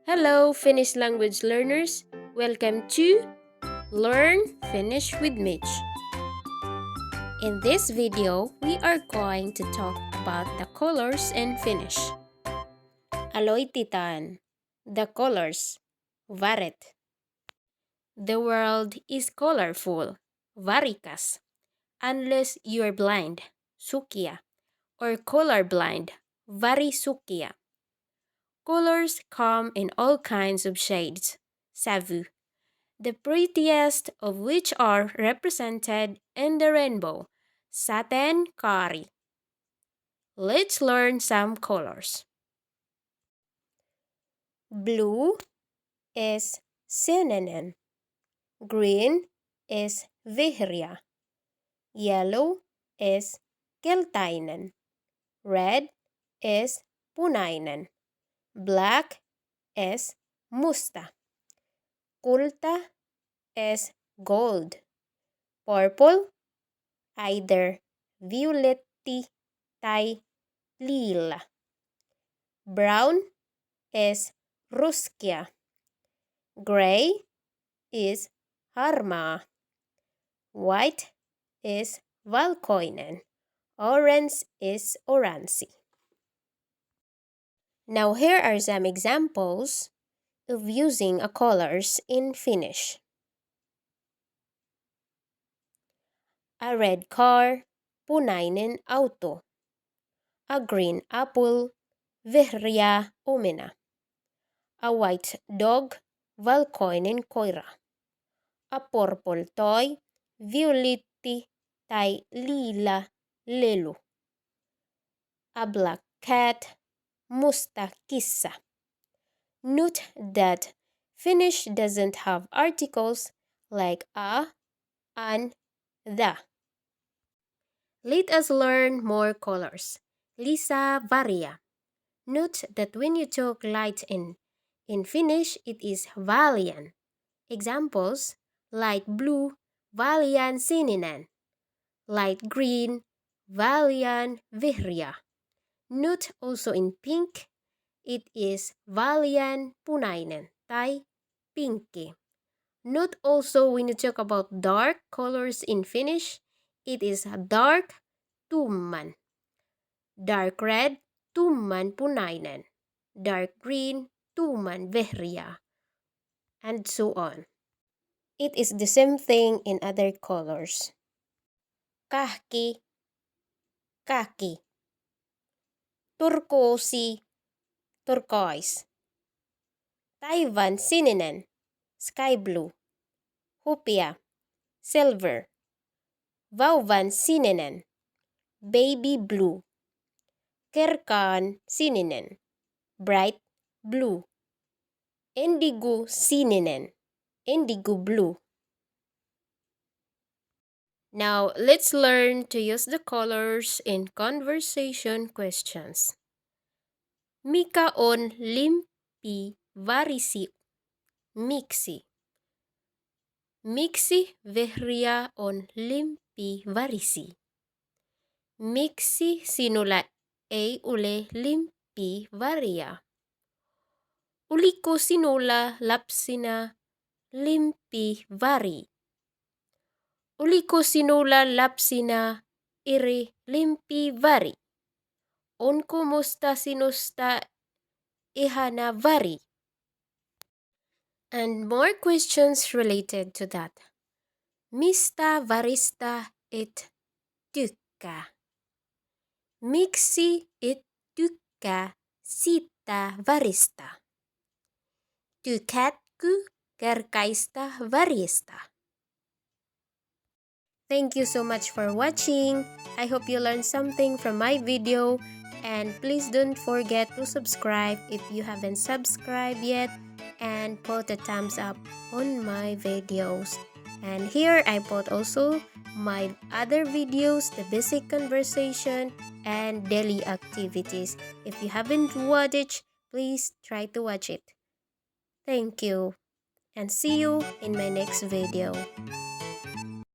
Hello, Finnish language learners. Welcome to Learn Finnish with Mitch. In this video, we are going to talk about the colors in Finnish. Aloitetaan. The colors. Värit. The world is colorful. Värikäs. Unless you're blind. Sukia. Or colorblind. Värisukia. Colors come in all kinds of shades. Sävy. The prettiest of which are represented in the rainbow, sateenkaari. Let's learn some colors. Blue is sininen. Green is vihreä. Yellow is keltainen. Red is punainen. Black is musta. Kulta is gold. Purple, either violetti tai lila. Brown is ruskea. Gray is harmaa. White is valkoinen. Orange is oranssi. Now here are some examples of using a colors in Finnish. A red car, punainen auto. A green apple, vihreä omena. A white dog, valkoinen koira. A purple toy, violetti tai lila lelu. A black cat, musta kissa. Note that Finnish doesn't have articles like a, an, the. Let us learn more colors. Lisa varia. Note that when you talk light in Finnish, it is valian. Examples: light blue, valian sininen. Light green, valian vihreä. Note also in pink, it is valian punainen tai pinkki. Note also when you talk about dark colors in Finnish, it is dark tumman. Dark red, tumman punainen. Dark green, tumman vihreä. And so on. It is the same thing in other colors. Kahki, kaki. Turkoosi, turquoise. Taivaan sininen, sky blue. Hupea, silver. Vauvan sininen, baby blue. Kirkaan sininen, bright blue. Indigo sininen, indigo blue. Now let's learn to use the colors in conversation questions. Mikä on lempiväri? Miksi? Miksi vihreä on lempivärisi? Miksi sinulla ei ole lempiväriä? Oliko sinulla lapsina lempiväri? Oliko sinulla lapsina eri lempiväri? Onko musta sinusta ihana väri? And more questions related to that. Mistä väristä et tykkää? Miksi et tykkää siitä väristä? Tykkäätkö kärkäistä väristä? Thank you so much for watching. I hope you learned something from my video. And please don't forget to subscribe if you haven't subscribed yet. And put a thumbs up on my videos. And here I put also my other videos, the basic conversation and daily activities. If you haven't watched it, please try to watch it. Thank you and see you in my next video.